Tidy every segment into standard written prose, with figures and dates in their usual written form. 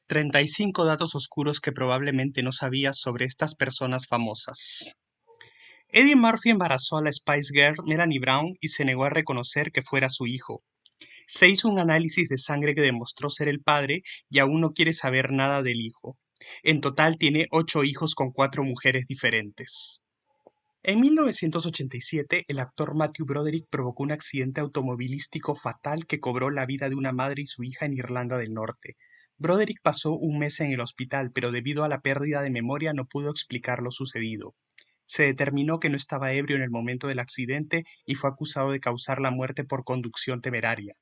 35 datos oscuros que probablemente no sabías sobre estas personas famosas. Eddie Murphy embarazó a la Spice Girl Melanie Brown y se negó a reconocer que fuera su hijo. Se hizo un análisis de sangre que demostró ser el padre y aún no quiere saber nada del hijo. En total tiene 8 hijos con 4 mujeres diferentes. En 1987, el actor Matthew Broderick provocó un accidente automovilístico fatal que cobró la vida de una madre y su hija en Irlanda del Norte. Broderick pasó un mes en el hospital, pero debido a la pérdida de memoria no pudo explicar lo sucedido. Se determinó que no estaba ebrio en el momento del accidente y fue acusado de causar la muerte por conducción temeraria.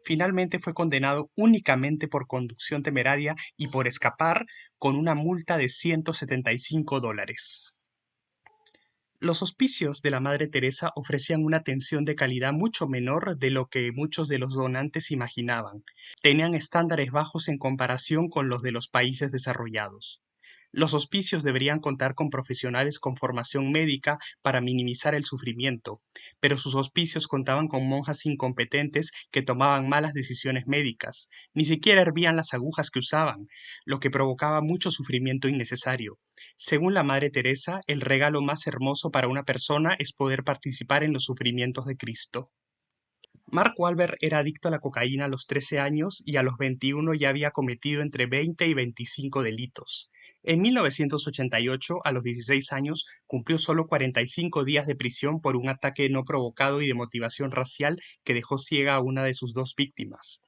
Finalmente fue condenado únicamente por conducción temeraria y por escapar con una multa de $175. Los hospicios de la Madre Teresa ofrecían una atención de calidad mucho menor de lo que muchos de los donantes imaginaban. Tenían estándares bajos en comparación con los de los países desarrollados. Los hospicios deberían contar con profesionales con formación médica para minimizar el sufrimiento, pero sus hospicios contaban con monjas incompetentes que tomaban malas decisiones médicas, ni siquiera hervían las agujas que usaban, lo que provocaba mucho sufrimiento innecesario. Según la Madre Teresa, el regalo más hermoso para una persona es poder participar en los sufrimientos de Cristo. Mark Wahlberg era adicto a la cocaína a los 13 años y a los 21 ya había cometido entre 20 y 25 delitos. En 1988, a los 16 años, cumplió solo 45 días de prisión por un ataque no provocado y de motivación racial que dejó ciega a una de sus 2 víctimas.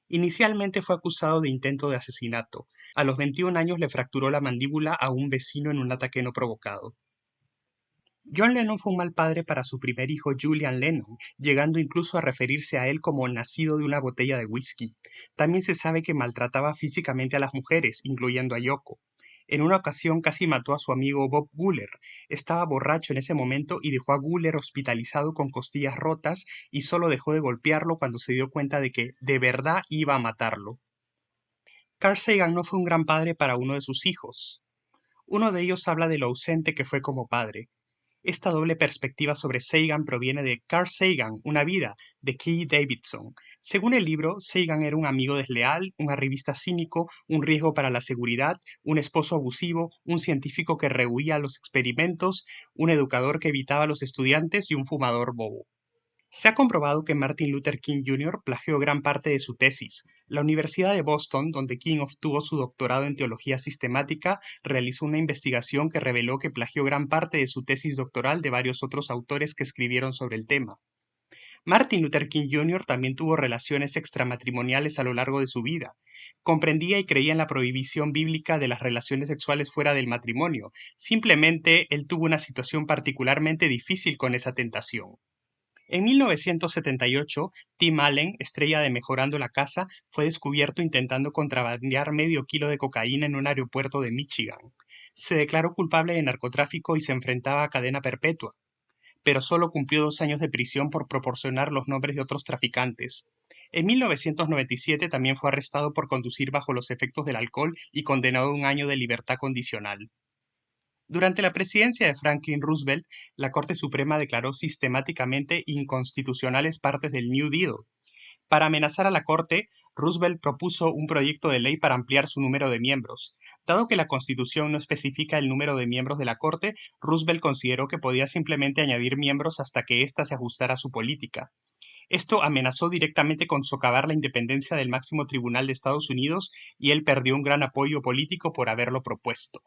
Inicialmente fue acusado de intento de asesinato. A los 21 años le fracturó la mandíbula a un vecino en un ataque no provocado. John Lennon fue un mal padre para su primer hijo Julian Lennon, llegando incluso a referirse a él como nacido de una botella de whisky. También se sabe que maltrataba físicamente a las mujeres, incluyendo a Yoko. En una ocasión casi mató a su amigo Bob Guller. Estaba borracho en ese momento y dejó a Guller hospitalizado con costillas rotas y solo dejó de golpearlo cuando se dio cuenta de que de verdad iba a matarlo. Carl Sagan no fue un gran padre para uno de sus hijos. Uno de ellos habla de lo ausente que fue como padre. Esta doble perspectiva sobre Sagan proviene de Carl Sagan, Una vida, de Keith Davidson. Según el libro, Sagan era un amigo desleal, un arribista cínico, un riesgo para la seguridad, un esposo abusivo, un científico que rehuía los experimentos, un educador que evitaba a los estudiantes y un fumador bobo. Se ha comprobado que Martin Luther King Jr. plagió gran parte de su tesis. La Universidad de Boston, donde King obtuvo su doctorado en teología sistemática, realizó una investigación que reveló que plagió gran parte de su tesis doctoral de varios otros autores que escribieron sobre el tema. Martin Luther King Jr. también tuvo relaciones extramatrimoniales a lo largo de su vida. Comprendía y creía en la prohibición bíblica de las relaciones sexuales fuera del matrimonio. Simplemente él tuvo una situación particularmente difícil con esa tentación. En 1978, Tim Allen, estrella de Mejorando la Casa, fue descubierto intentando contrabandear medio kilo de cocaína en un aeropuerto de Michigan. Se declaró culpable de narcotráfico y se enfrentaba a cadena perpetua, pero solo cumplió 2 años de prisión por proporcionar los nombres de otros traficantes. En 1997 también fue arrestado por conducir bajo los efectos del alcohol y condenado a 1 año de libertad condicional. Durante la presidencia de Franklin Roosevelt, la Corte Suprema declaró sistemáticamente inconstitucionales partes del New Deal. Para amenazar a la Corte, Roosevelt propuso un proyecto de ley para ampliar su número de miembros. Dado que la Constitución no especifica el número de miembros de la Corte, Roosevelt consideró que podía simplemente añadir miembros hasta que ésta se ajustara a su política. Esto amenazó directamente con socavar la independencia del máximo tribunal de Estados Unidos y él perdió un gran apoyo político por haberlo propuesto.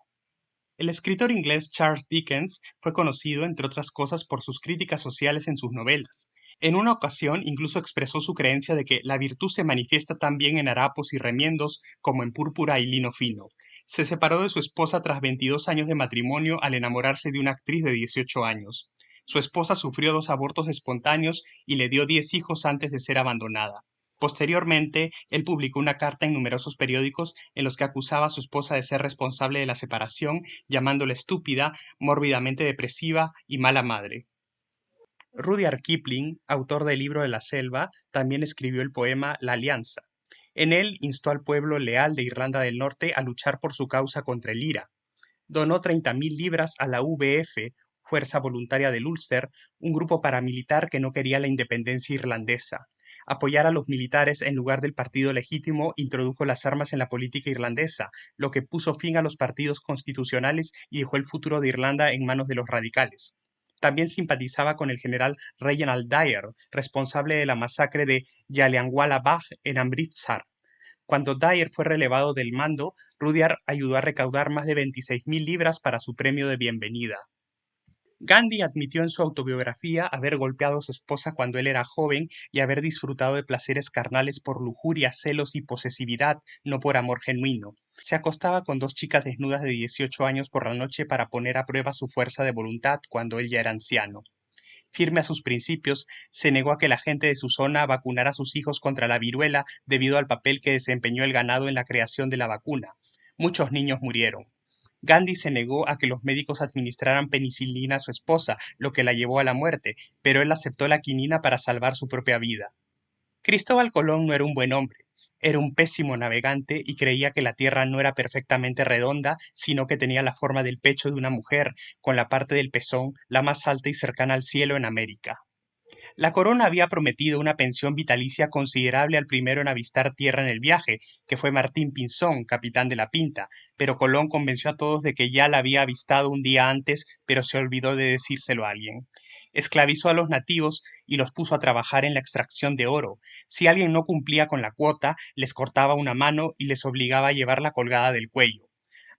El escritor inglés Charles Dickens fue conocido, entre otras cosas, por sus críticas sociales en sus novelas. En una ocasión incluso expresó su creencia de que la virtud se manifiesta también en harapos y remiendos como en púrpura y lino fino. Se separó de su esposa tras 22 años de matrimonio al enamorarse de una actriz de 18 años. Su esposa sufrió 2 abortos espontáneos y le dio 10 hijos antes de ser abandonada. Posteriormente, él publicó una carta en numerosos periódicos en los que acusaba a su esposa de ser responsable de la separación, llamándola estúpida, mórbidamente depresiva y mala madre. Rudyard Kipling, autor del Libro de la Selva, también escribió el poema La Alianza. En él instó al pueblo leal de Irlanda del Norte a luchar por su causa contra el IRA. Donó 30.000 libras a la VF, Fuerza Voluntaria del Ulster, un grupo paramilitar que no quería la independencia irlandesa. Apoyar a los militares en lugar del partido legítimo introdujo las armas en la política irlandesa, lo que puso fin a los partidos constitucionales y dejó el futuro de Irlanda en manos de los radicales. También simpatizaba con el general Reginald Dyer, responsable de la masacre de Jallianwala Bagh en Amritsar. Cuando Dyer fue relevado del mando, Rudyard ayudó a recaudar más de 26.000 libras para su premio de bienvenida. Gandhi admitió en su autobiografía haber golpeado a su esposa cuando él era joven y haber disfrutado de placeres carnales por lujuria, celos y posesividad, no por amor genuino. Se acostaba con dos chicas desnudas de 18 años por la noche para poner a prueba su fuerza de voluntad cuando él ya era anciano. Firme a sus principios, se negó a que la gente de su zona vacunara a sus hijos contra la viruela debido al papel que desempeñó el ganado en la creación de la vacuna. Muchos niños murieron. Gandhi se negó a que los médicos administraran penicilina a su esposa, lo que la llevó a la muerte, pero él aceptó la quinina para salvar su propia vida. Cristóbal Colón no era un buen hombre, era un pésimo navegante y creía que la tierra no era perfectamente redonda, sino que tenía la forma del pecho de una mujer, con la parte del pezón la más alta y cercana al cielo en América. La corona había prometido una pensión vitalicia considerable al primero en avistar tierra en el viaje, que fue Martín Pinzón, capitán de la Pinta, pero Colón convenció a todos de que ya la había avistado un día antes, pero se olvidó de decírselo a alguien. Esclavizó a los nativos y los puso a trabajar en la extracción de oro. Si alguien no cumplía con la cuota, les cortaba una mano y les obligaba a llevarla colgada del cuello.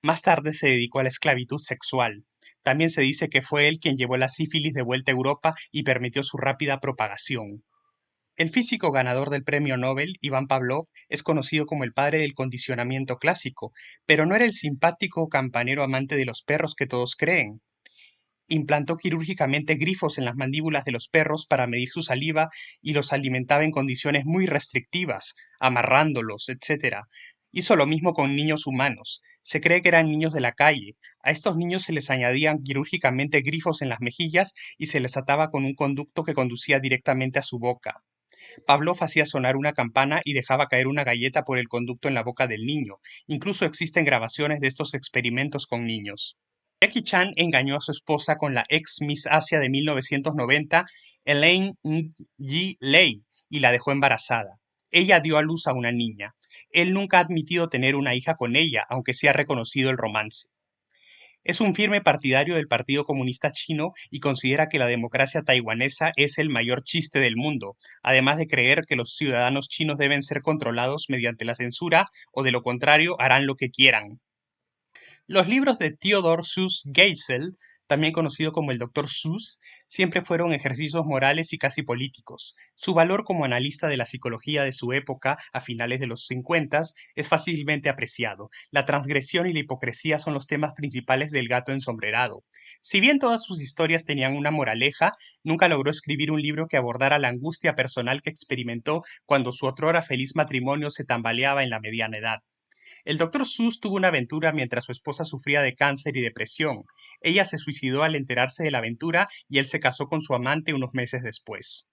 Más tarde se dedicó a la esclavitud sexual. También se dice que fue él quien llevó la sífilis de vuelta a Europa y permitió su rápida propagación. El físico ganador del premio Nobel, Iván Pavlov, es conocido como el padre del condicionamiento clásico, pero no era el simpático campanero amante de los perros que todos creen. Implantó quirúrgicamente grifos en las mandíbulas de los perros para medir su saliva y los alimentaba en condiciones muy restrictivas, amarrándolos, etc. Hizo lo mismo con niños humanos. Se cree que eran niños de la calle. A estos niños se les añadían quirúrgicamente grifos en las mejillas y se les ataba con un conducto que conducía directamente a su boca. Pavlov hacía sonar una campana y dejaba caer una galleta por el conducto en la boca del niño. Incluso existen grabaciones de estos experimentos con niños. Jackie Chan engañó a su esposa con la ex Miss Asia de 1990, Elaine Ng Lei, y la dejó embarazada. Ella dio a luz a una niña. Él nunca ha admitido tener una hija con ella, aunque sí ha reconocido el romance. Es un firme partidario del Partido Comunista Chino y considera que la democracia taiwanesa es el mayor chiste del mundo, además de creer que los ciudadanos chinos deben ser controlados mediante la censura o de lo contrario harán lo que quieran. Los libros de Theodor Seuss Geisel, también conocido como el Dr. Seuss, siempre fueron ejercicios morales y casi políticos. Su valor como analista de la psicología de su época, a finales de los 50, es fácilmente apreciado. La transgresión y la hipocresía son los temas principales del Gato ensombrerado. Si bien todas sus historias tenían una moraleja, nunca logró escribir un libro que abordara la angustia personal que experimentó cuando su otrora feliz matrimonio se tambaleaba en la mediana edad. El Dr. Seuss tuvo una aventura mientras su esposa sufría de cáncer y depresión. Ella se suicidó al enterarse de la aventura y él se casó con su amante unos meses después.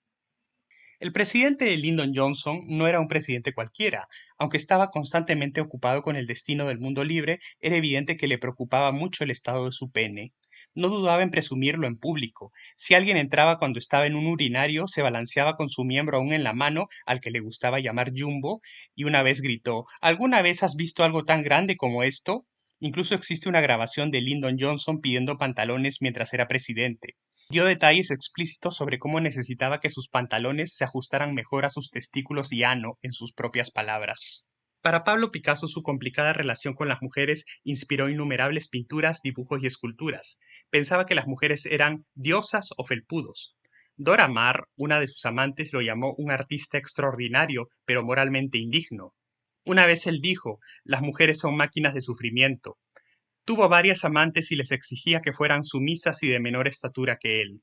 El presidente Lyndon Johnson no era un presidente cualquiera. Aunque estaba constantemente ocupado con el destino del mundo libre, era evidente que le preocupaba mucho el estado de su pene. No dudaba en presumirlo en público. Si alguien entraba cuando estaba en un urinario, se balanceaba con su miembro aún en la mano, al que le gustaba llamar Jumbo, y una vez gritó: ¿Alguna vez has visto algo tan grande como esto? Incluso existe una grabación de Lyndon Johnson pidiendo pantalones mientras era presidente. Dio detalles explícitos sobre cómo necesitaba que sus pantalones se ajustaran mejor a sus testículos y ano, en sus propias palabras. Para Pablo Picasso, su complicada relación con las mujeres inspiró innumerables pinturas, dibujos y esculturas. Pensaba que las mujeres eran diosas o felpudos. Dora Maar, una de sus amantes, lo llamó un artista extraordinario, pero moralmente indigno. Una vez él dijo: las mujeres son máquinas de sufrimiento. Tuvo varias amantes y les exigía que fueran sumisas y de menor estatura que él.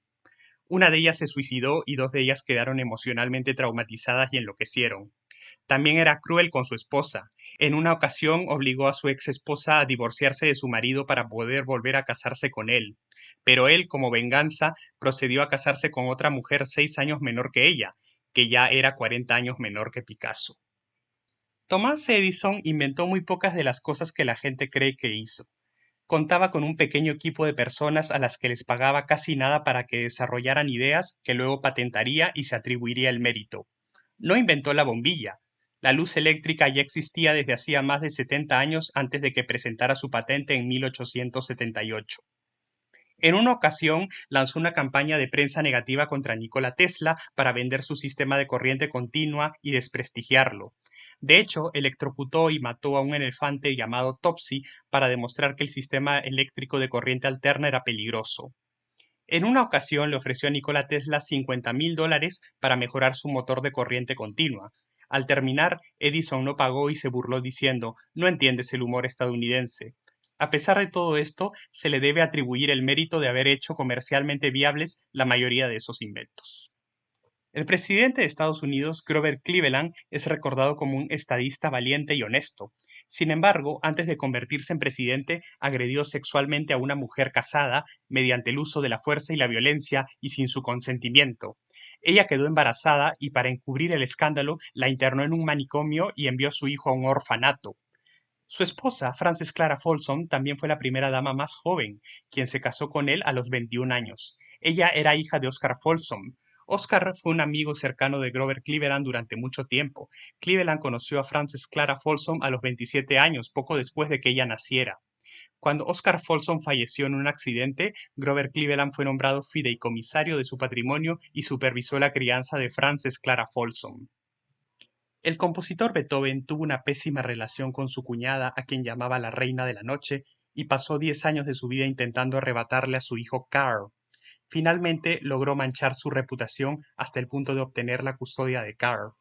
Una de ellas se suicidó y dos de ellas quedaron emocionalmente traumatizadas y enloquecieron. También era cruel con su esposa. En una ocasión obligó a su ex esposa a divorciarse de su marido para poder volver a casarse con él. Pero él, como venganza, procedió a casarse con otra mujer 6 años menor que ella, que ya era 40 años menor que Picasso. Thomas Edison inventó muy pocas de las cosas que la gente cree que hizo. Contaba con un pequeño equipo de personas a las que les pagaba casi nada para que desarrollaran ideas que luego patentaría y se atribuiría el mérito. No inventó la bombilla. La luz eléctrica ya existía desde hacía más de 70 años antes de que presentara su patente en 1878. En una ocasión lanzó una campaña de prensa negativa contra Nikola Tesla para vender su sistema de corriente continua y desprestigiarlo. De hecho, electrocutó y mató a un elefante llamado Topsy para demostrar que el sistema eléctrico de corriente alterna era peligroso. En una ocasión le ofreció a Nikola Tesla $50,000 para mejorar su motor de corriente continua. Al terminar, Edison no pagó y se burló diciendo: "No entiendes el humor estadounidense". A pesar de todo esto, se le debe atribuir el mérito de haber hecho comercialmente viables la mayoría de esos inventos. El presidente de Estados Unidos, Grover Cleveland, es recordado como un estadista valiente y honesto. Sin embargo, antes de convertirse en presidente, agredió sexualmente a una mujer casada mediante el uso de la fuerza y la violencia y sin su consentimiento. Ella quedó embarazada y para encubrir el escándalo la internó en un manicomio y envió a su hijo a un orfanato. Su esposa, Frances Clara Folsom, también fue la primera dama más joven, quien se casó con él a los 21 años. Ella era hija de Oscar Folsom. Oscar fue un amigo cercano de Grover Cleveland durante mucho tiempo. Cleveland conoció a Frances Clara Folsom a los 27 años, poco después de que ella naciera. Cuando Oscar Folsom falleció en un accidente, Grover Cleveland fue nombrado fideicomisario de su patrimonio y supervisó la crianza de Frances Clara Folsom. El compositor Beethoven tuvo una pésima relación con su cuñada, a quien llamaba la reina de la noche, y pasó 10 años de su vida intentando arrebatarle a su hijo Karl. Finalmente logró manchar su reputación hasta el punto de obtener la custodia de Karl.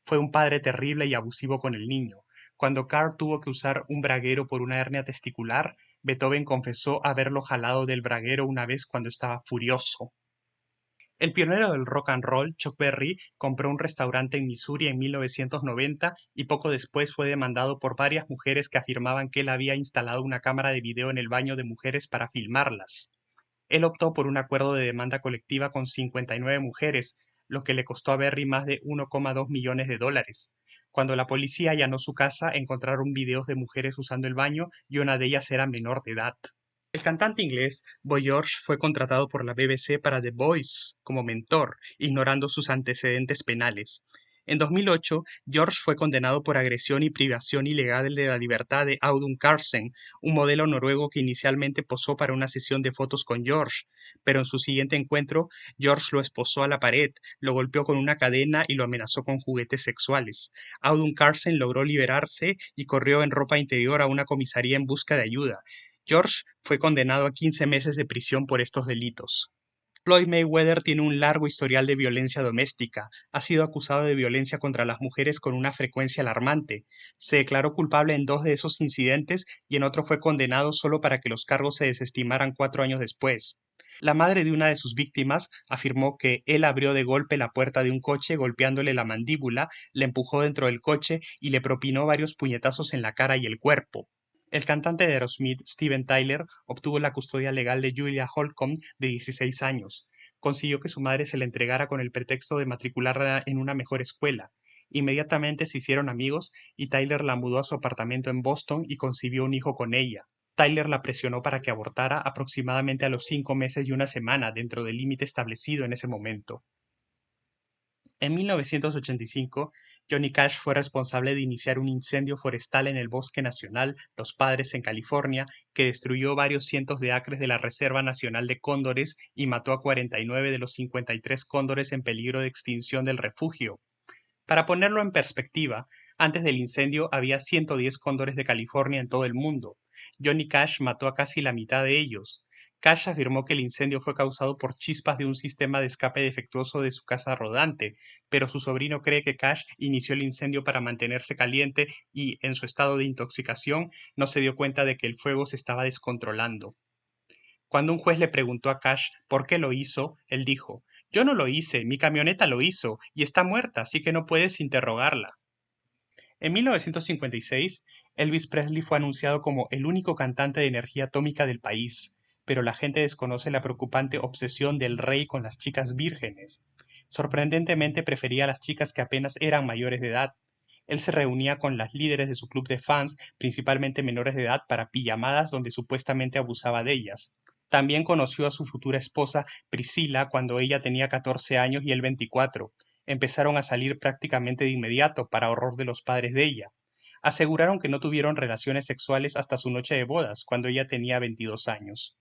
Fue un padre terrible y abusivo con el niño. Cuando Karl tuvo que usar un braguero por una hernia testicular, Beethoven confesó haberlo jalado del braguero una vez cuando estaba furioso. El pionero del rock and roll, Chuck Berry, compró un restaurante en Missouri en 1990 y poco después fue demandado por varias mujeres que afirmaban que él había instalado una cámara de video en el baño de mujeres para filmarlas. Él optó por un acuerdo de demanda colectiva con 59 mujeres, lo que le costó a Berry más de 1,2 millones de dólares. Cuando la policía allanó su casa, encontraron videos de mujeres usando el baño y una de ellas era menor de edad. El cantante inglés Boy George fue contratado por la BBC para The Voice como mentor, ignorando sus antecedentes penales. En 2008, George fue condenado por agresión y privación ilegal de la libertad de Audun Carlsen, un modelo noruego que inicialmente posó para una sesión de fotos con George, pero en su siguiente encuentro, George lo esposó a la pared, lo golpeó con una cadena y lo amenazó con juguetes sexuales. Audun Carlsen logró liberarse y corrió en ropa interior a una comisaría en busca de ayuda. George fue condenado a 15 meses de prisión por estos delitos. Floyd Mayweather tiene un largo historial de violencia doméstica. Ha sido acusado de violencia contra las mujeres con una frecuencia alarmante. Se declaró culpable en 2 de esos incidentes y en otro fue condenado solo para que los cargos se desestimaran 4 años después. La madre de una de sus víctimas afirmó que él abrió de golpe la puerta de un coche golpeándole la mandíbula, le empujó dentro del coche y le propinó varios puñetazos en la cara y el cuerpo. El cantante de Aerosmith, Steven Tyler, obtuvo la custodia legal de Julia Holcomb, de 16 años. Consiguió que su madre se la entregara con el pretexto de matricularla en una mejor escuela. Inmediatamente se hicieron amigos y Tyler la mudó a su apartamento en Boston y concibió un hijo con ella. Tyler la presionó para que abortara aproximadamente a los 5 meses y una semana dentro del límite establecido en ese momento. En 1985, Johnny Cash fue responsable de iniciar un incendio forestal en el Bosque Nacional Los Padres en California, que destruyó varios cientos de acres de la Reserva Nacional de Cóndores y mató a 49 de los 53 cóndores en peligro de extinción del refugio. Para ponerlo en perspectiva, antes del incendio había 110 cóndores de California en todo el mundo. Johnny Cash mató a casi la mitad de ellos. Cash afirmó que el incendio fue causado por chispas de un sistema de escape defectuoso de su casa rodante, pero su sobrino cree que Cash inició el incendio para mantenerse caliente y, en su estado de intoxicación, no se dio cuenta de que el fuego se estaba descontrolando. Cuando un juez le preguntó a Cash por qué lo hizo, él dijo: "Yo no lo hice, mi camioneta lo hizo, y está muerta, así que no puedes interrogarla". En 1956, Elvis Presley fue anunciado como el único cantante de energía atómica del país, pero la gente desconoce la preocupante obsesión del rey con las chicas vírgenes. Sorprendentemente prefería a las chicas que apenas eran mayores de edad. Él se reunía con las líderes de su club de fans, principalmente menores de edad, para pijamadas donde supuestamente abusaba de ellas. También conoció a su futura esposa Priscilla cuando ella tenía 14 años y él 24. Empezaron a salir prácticamente de inmediato, para horror de los padres de ella. Aseguraron que no tuvieron relaciones sexuales hasta su noche de bodas, cuando ella tenía 22 años.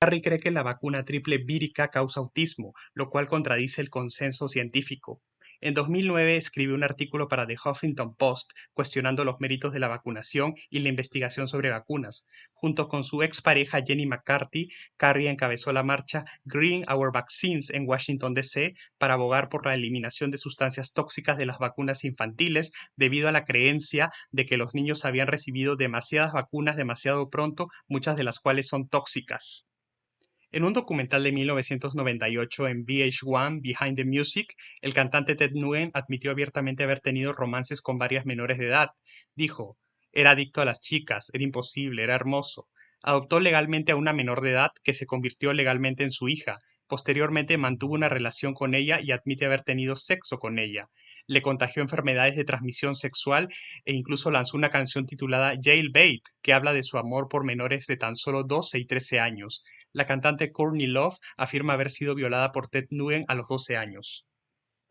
Harry cree que la vacuna triple vírica causa autismo, lo cual contradice el consenso científico. En 2009 escribió un artículo para The Huffington Post cuestionando los méritos de la vacunación y la investigación sobre vacunas. Junto con su expareja Jenny McCarthy, Carrie encabezó la marcha Green Our Vaccines en Washington, D.C. para abogar por la eliminación de sustancias tóxicas de las vacunas infantiles debido a la creencia de que los niños habían recibido demasiadas vacunas demasiado pronto, muchas de las cuales son tóxicas. En un documental de 1998 en VH1, Behind the Music, el cantante Ted Nugent admitió abiertamente haber tenido romances con varias menores de edad. Dijo, era adicto a las chicas, era imposible, era hermoso. Adoptó legalmente a una menor de edad que se convirtió legalmente en su hija. Posteriormente mantuvo una relación con ella y admite haber tenido sexo con ella. Le contagió enfermedades de transmisión sexual e incluso lanzó una canción titulada Jailbait, que habla de su amor por menores de tan solo 12 y 13 años. La cantante Courtney Love afirma haber sido violada por Ted Nugent a los 12 años.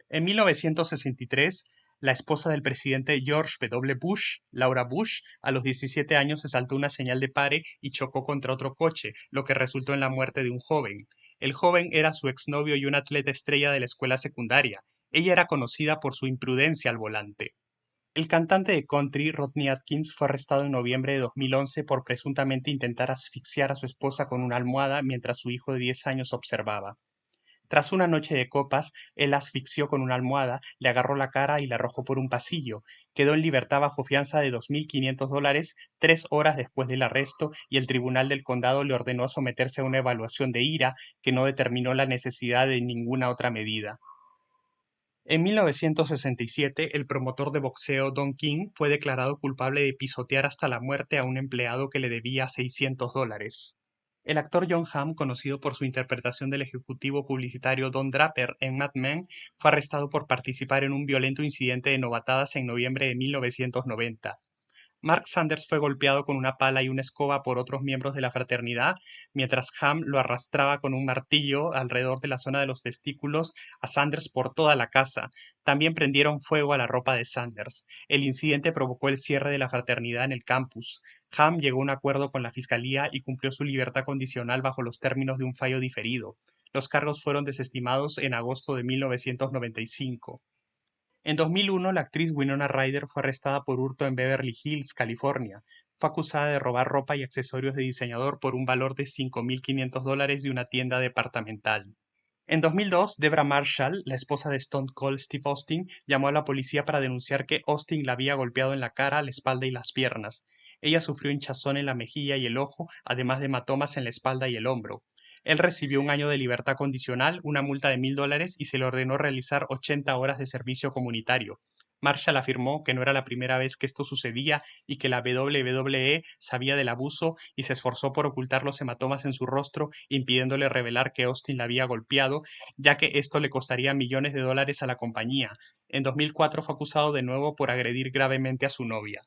En 1963, la esposa del presidente George W. Bush, Laura Bush, a los 17 años se saltó una señal de pare y chocó contra otro coche, lo que resultó en la muerte de un joven. El joven era su exnovio y un atleta estrella de la escuela secundaria. Ella era conocida por su imprudencia al volante. El cantante de country Rodney Atkins fue arrestado en noviembre de 2011 por presuntamente intentar asfixiar a su esposa con una almohada mientras su hijo de 10 años observaba. Tras una noche de copas, él la asfixió con una almohada, le agarró la cara y la arrojó por un pasillo. Quedó en libertad bajo fianza de $2.500 3 horas después del arresto, y el tribunal del condado le ordenó someterse a una evaluación de ira que no determinó la necesidad de ninguna otra medida. En 1967, el promotor de boxeo Don King fue declarado culpable de pisotear hasta la muerte a un empleado que le debía $600. El actor Jon Hamm, conocido por su interpretación del ejecutivo publicitario Don Draper en Mad Men, fue arrestado por participar en un violento incidente de novatadas en noviembre de 1990. Mark Sanders fue golpeado con una pala y una escoba por otros miembros de la fraternidad, mientras Hamm lo arrastraba con un martillo alrededor de la zona de los testículos a Sanders por toda la casa. También prendieron fuego a la ropa de Sanders. El incidente provocó el cierre de la fraternidad en el campus. Hamm llegó a un acuerdo con la fiscalía y cumplió su libertad condicional bajo los términos de un fallo diferido. Los cargos fueron desestimados en agosto de 1995. En 2001, la actriz Winona Ryder fue arrestada por hurto en Beverly Hills, California. Fue acusada de robar ropa y accesorios de diseñador por un valor de $5.500 de una tienda departamental. En 2002, Debra Marshall, la esposa de Stone Cold Steve Austin, llamó a la policía para denunciar que Austin la había golpeado en la cara, la espalda y las piernas. Ella sufrió hinchazón en la mejilla y el ojo, además de hematomas en la espalda y el hombro. Él recibió un año de libertad condicional, una multa de $1.000 y se le ordenó realizar 80 horas de servicio comunitario. Marshall afirmó que no era la primera vez que esto sucedía y que la WWE sabía del abuso y se esforzó por ocultar los hematomas en su rostro, impidiéndole revelar que Austin la había golpeado, ya que esto le costaría millones de dólares a la compañía. En 2004 fue acusado de nuevo por agredir gravemente a su novia.